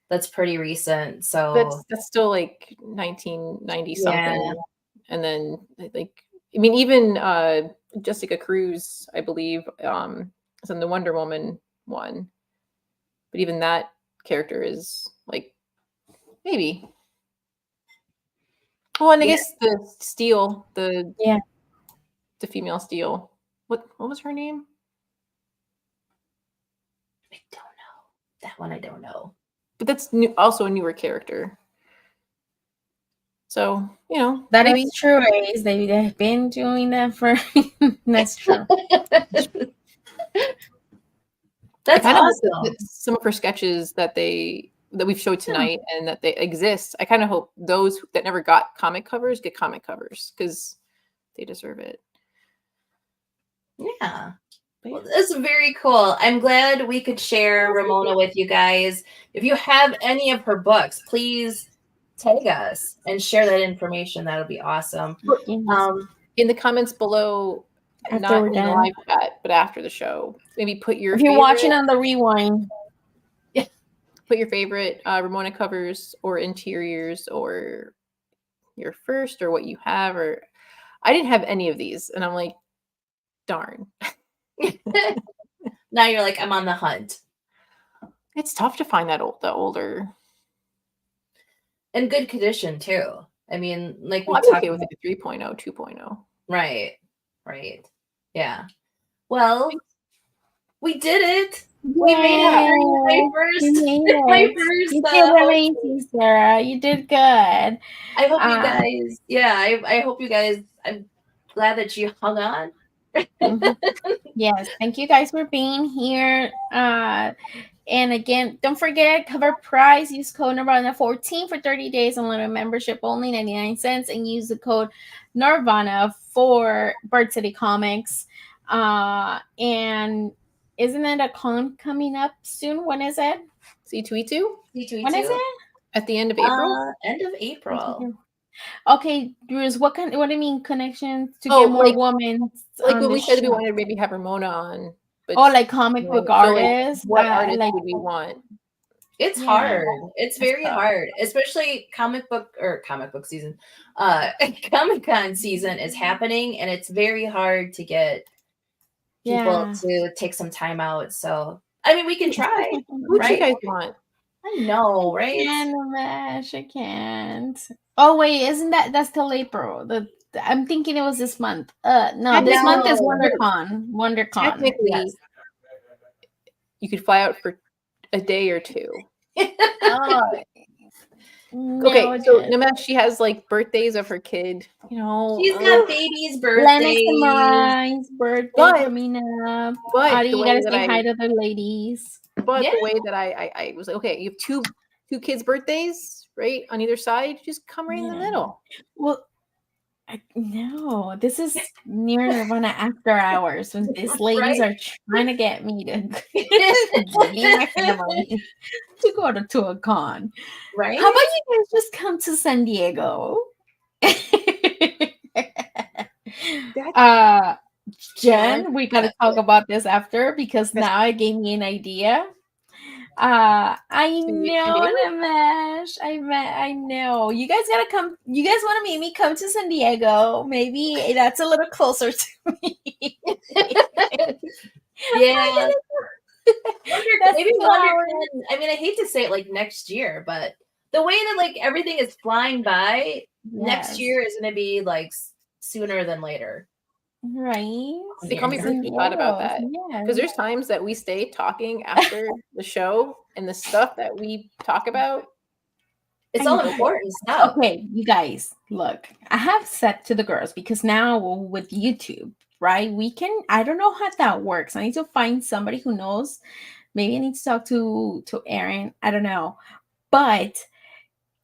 That's pretty recent. So that's still like 1990 something. And then even Jessica Cruz, I believe, is in the Wonder Woman one. But even that character is like maybe. Oh, and I guess the Steel, the female Steel. What was her name? I don't know. That one I don't know. But that's also a newer character. So, that is true. They've been doing that for that's true. That's awesome. Some of her sketches that we've showed tonight and that they exist. I kind of hope those that never got comic covers get comic covers because they deserve it. Yeah. Well, that's very cool. I'm glad we could share Ramona with you guys. If you have any of her books, please tag us and share that information. That'll be awesome. In the comments below, not in the live chat, but after the show, maybe put your. If you're watching on the rewind, put your favorite Ramona covers or interiors or your first or what you have. Or I didn't have any of these, and I'm like, darn. Now you're like, I'm on the hunt. It's tough to find the older. In good condition too. I mean, like Well, we I'm talked okay with about. it 3.0, 2.0. Right. Yeah. Well, we did it. We made it. Yay! You made it. You did amazing, Sarah. You did good. I hope you guys. Yeah, I hope you guys. I'm glad that you hung on. Yes, thank you guys for being here. And again, don't forget, cover price. Use code Nirvana14 for 30 days unlimited membership only, 99 cents, and use the code Nirvana for Bird City Comics. And isn't it a con coming up soon? When is it? C2E2? When is it? At the end of April? End of April. Okay, Bruce, what do you mean connections to get more women? Like when we said we wanted to maybe have Ramona on. But like comic book artists. What artists would we want? It's hard. It's very hard, especially comic book season. Comic-Con season is happening, and it's very hard to get people to take some time out. So, I mean, we can try. Who do you guys want? I know, right? I can't. Oh wait, isn't that's till April? I'm thinking it was this month. No, this month is WonderCon. WonderCon. Technically, you could fly out for a day or two. Okay, so Nimesh, she has like birthdays of her kid. You know, she's got babies' birthdays. Lennox and Mariah's birthday coming up. But you gotta say hi to the ladies. But the way that I was like, okay, you have two kids' birthdays, right, on either side. Just come right in the middle. Well, no, this is near Nirvana after hours when these ladies are trying to get me to leave my family to go to a con. Right? How about you guys just come to San Diego? Jen, we gotta talk about this after because now it gave me an idea. I know, Nimesh. I know. You guys gotta come. You guys want to meet me? Come to San Diego. Maybe that's a little closer to me. Yeah. Maybe WonderCon. I mean, I hate to say it like next year, but the way that like everything is flying by, next year is going to be like sooner than later. Right. They call me forgot about that. Because there's times that we stay talking after the show and the stuff that we talk about. It's all important stuff. Okay, you guys, look, I have said to the girls because now with YouTube, right? I don't know how that works. I need to find somebody who knows. Maybe I need to talk to Erin. I don't know. But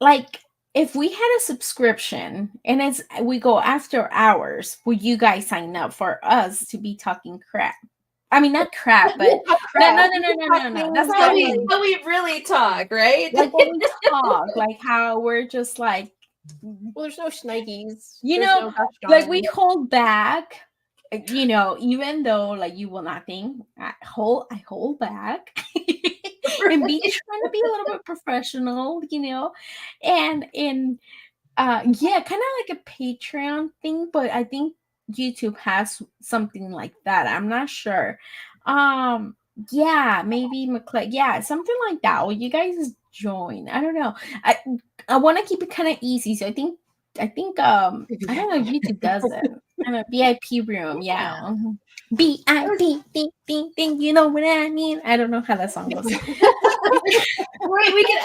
like if we had a subscription and we go after hours, would you guys sign up for us to be talking crap? I mean, not crap, but no. That's how we really talk, right? Like when we talk, like how we're just like, well, there's no schnikes. You know, like we hold back. You know, even though like you will not think, I hold back. And be trying to be a little bit professional, you know, and kind of like a Patreon thing, but I think YouTube has something like that. I'm not sure. Maybe something like that. Will you guys join? I don't know. I want to keep it kind of easy, so I think I don't know if YouTube does it. I'm a VIP room, yeah. VIP, ding, you know what I mean? I don't know how that song goes. Right, we could,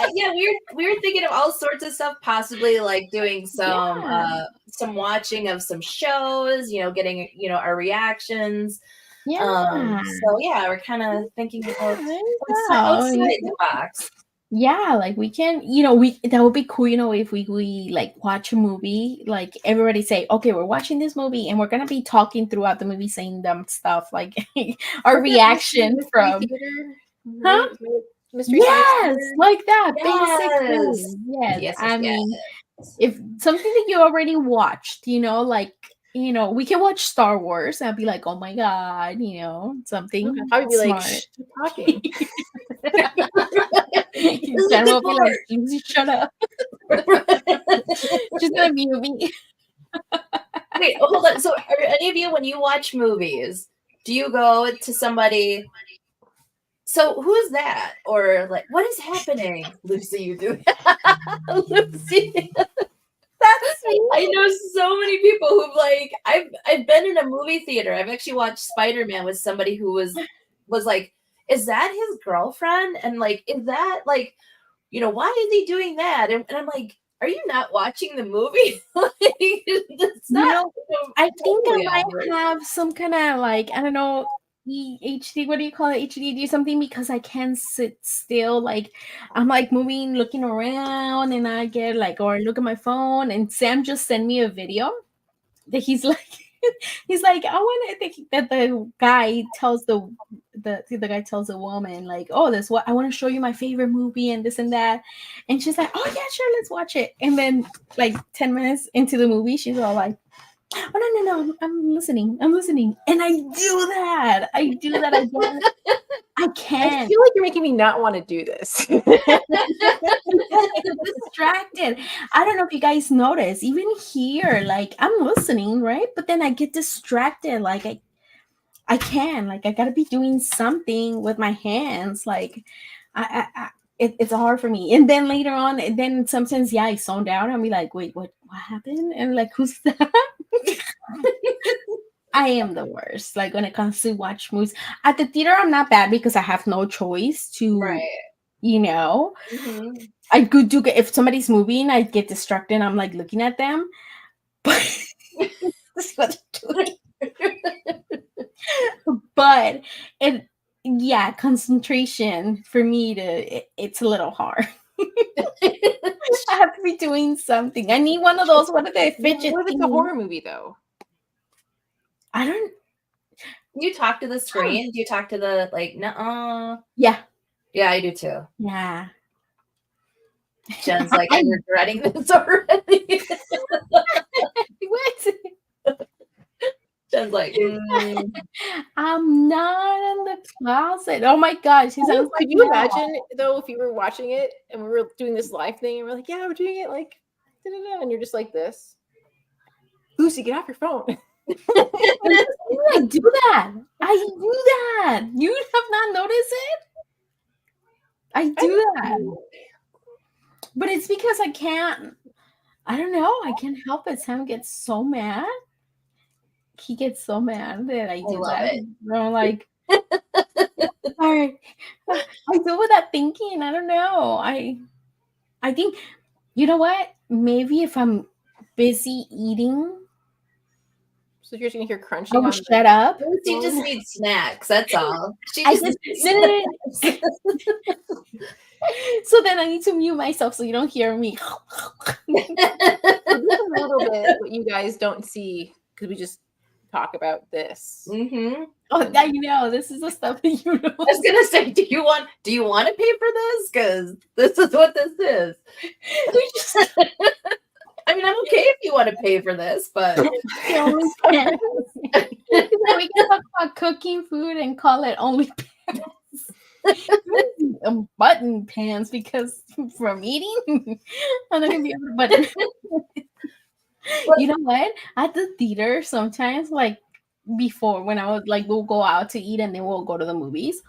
we were thinking of all sorts of stuff, possibly like doing some watching of some shows, you know, getting, you know, our reactions. We're kind of thinking about outside the box. Yeah, like we can, you know, that would be cool, you know, if we like watch a movie, like everybody say, okay, we're watching this movie and we're gonna be talking throughout the movie, saying dumb stuff, like our reaction from mystery like that. Basically. I mean, if something that you already watched, you know, like, you know, we can watch Star Wars and be like, oh my god, you know, something. I would be smart. Like, talking. Sam will be like, Lucy, shut up. She's gonna mute me. Wait, hold on. So, are any of you, when you watch movies, do you go to somebody? So, who's that? Or like, what is happening, Lucy? You do Lucy. That's me. I know so many people who've like I've been in a movie theater. I've actually watched Spider-Man with somebody who was like, is that his girlfriend? And like, is that like, why is he doing that? And I'm like, are you not watching the movie? It's not, I think totally I might awkward. have some kind of like, I don't know, HD, what do you call it? HDD something, because I can't sit still. Like I'm like moving, looking around, and I get like, or look at my phone, and Sam just sent me a video that he's like I want to think that the guy tells the guy tells the woman like, oh, this what I want to show you my favorite movie and this and that, and she's like, oh yeah, sure, let's watch it. And then like 10 minutes into the movie, she's all like, oh no, I'm listening, and I do that again. I I can't. feel like you're making me not want to do this. I'm distracted. I don't know if you guys notice, even here, like I'm listening, right? But then I get distracted. Like I can, like I gotta be doing something with my hands. Like it's hard for me. And then later on, and then sometimes, I zone down. I'll be like, wait, what happened? And like, who's that? I am the worst. Like when it comes to watch movies at the theater, I'm not bad because I have no choice to, Right. Mhm. I could do if somebody's moving, I get distracted. And I'm like looking at them, but this is what they're doing. But concentration for me it's a little hard. I have to be doing something. I need one of those. What are they? Fidget. What if it's a horror movie though? I don't. Do you talk to the screen? Do you talk to the like? No. Yeah. Yeah, I do too. Yeah. Jen's like, I'm regretting this already. What? Jen's like, I'm not in the closet. Oh my gosh. Could you imagine though if you were watching it and we were doing this live thing and we're like, yeah, we're doing it like, da-da-da, and you're just like this. Lucy, get off your phone. I do that. You have not noticed it? I do that. But it's because I can't. I don't know. I can't help it. Sam gets so mad. He gets so mad that I do that. I'm like, all right. I do without thinking. I don't know. I think, you know what? Maybe if I'm busy eating, so you're just gonna hear crunching. Oh, shut up. She just needs snacks. That's all. So then I need to mute myself so you don't hear me. A little bit what you guys don't see because we just talk about this. Mm-hmm. Oh, now you know. This is the stuff that you know. I was gonna say, do you want to pay for this? Because this is what this is. I mean, I'm okay if you want to pay for this, but we can talk about cooking food and call it only button pans because from eating, I'm not gonna be able to button. You know what? At the theater, sometimes like before when I was like, we'll go out to eat and then we'll go to the movies.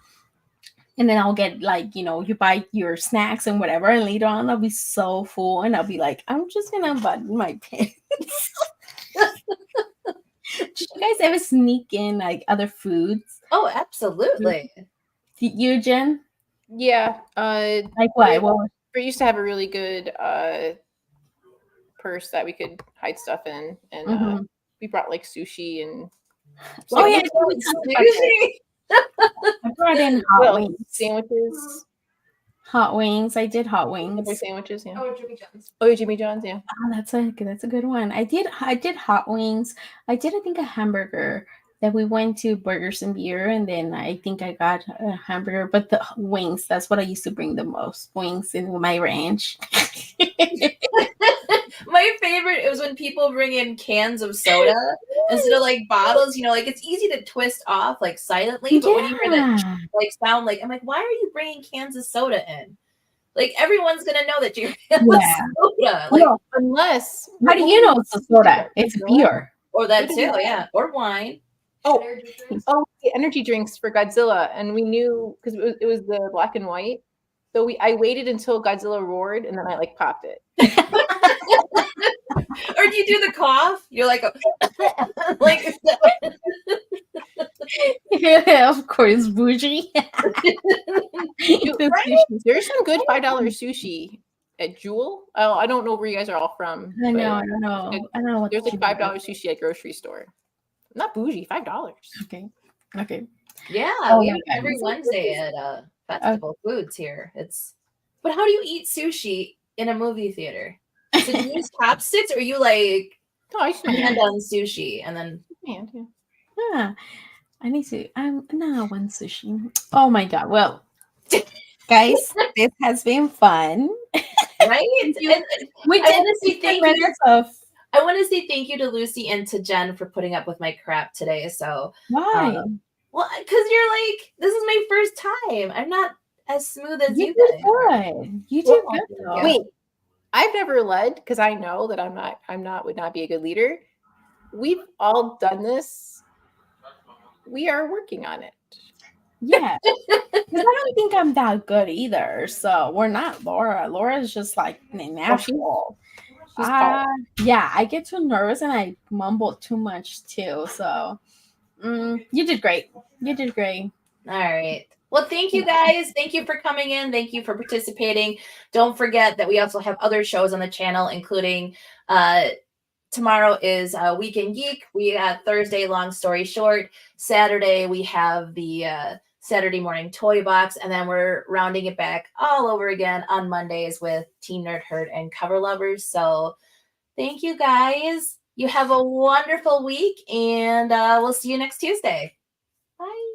And then I'll get like, you buy your snacks and whatever. And later on, I'll be so full and I'll be like, I'm just going to button my pants. Did you guys ever sneak in like other foods? Oh, absolutely. You, Jen? Yeah. Like what? We used to have a really good purse that we could hide stuff in. And we brought like sushi and... Oh, yeah. Sushi. I brought in hot wings. Sandwiches. Hot wings. I did hot wings. Sandwiches, yeah. Oh, Jimmy John's. Oh, Jimmy John's, yeah. Oh, that's a good one. I did hot wings. I think a hamburger that we went to Burgers and Beer, and then I think I got a hamburger, but the wings, that's what I used to bring the most. Wings in my ranch. My favorite is when people bring in cans of soda instead of like bottles, like it's easy to twist off like silently, but when you hear that like sound, like I'm like, why are you bringing cans of soda in? Like everyone's gonna know that you have a Yeah. soda. Like, Well, Unless how do you know it's a soda? It's beer. or that What is too, that? yeah. Or wine. Oh, Energy drinks. oh, the energy drinks for Godzilla, and we knew because it was the black and white. So I waited until Godzilla roared, and then I like popped it. Or do you do the cough? You're like, like Yeah, of course, bougie. There's some good $5 sushi at Jewel. Oh, I don't know where you guys are all from. I know, but I don't know. I don't know what There's to like do. $5 sushi at grocery store. Not bougie, $5. Okay. Okay. yeah, Oh we my have every goodness. Wednesday at Festival Foods here. But how do you eat sushi in a movie theater? So do you use chopsticks or you like Oh, I just my hand hand. on sushi and then Yeah. Yeah. I need to. I'm now one sushi. Oh my god. Well, guys, this has been fun. right? You- And We I did want to say 15 thank you. minutes of I want to say thank you to Lucy and to Jen for putting up with my crap today. So why? well, because you're like, this is my first time. I'm not as smooth as You you did guys are. good. You did Well, good though. Wait, I've never led because I know that would not be a good leader. We've all done this. We are working on it. Yeah. Because I don't think I'm that good either. So we're not Laura. Laura's just like natural. She's called. Yeah, I get too nervous and I mumble too much too. So you did great. You did great. All right. Well, thank you guys. Thank you for coming in. Thank you for participating. Don't forget that we also have other shows on the channel, including tomorrow is Weekend Geek. We got Thursday, Long Story Short. Saturday, we have the Saturday Morning Toy Box. And then we're rounding it back all over again on Mondays with Teen Nerd Herd and Cover Lovers. So thank you guys. You have a wonderful week, and we'll see you next Tuesday. Bye.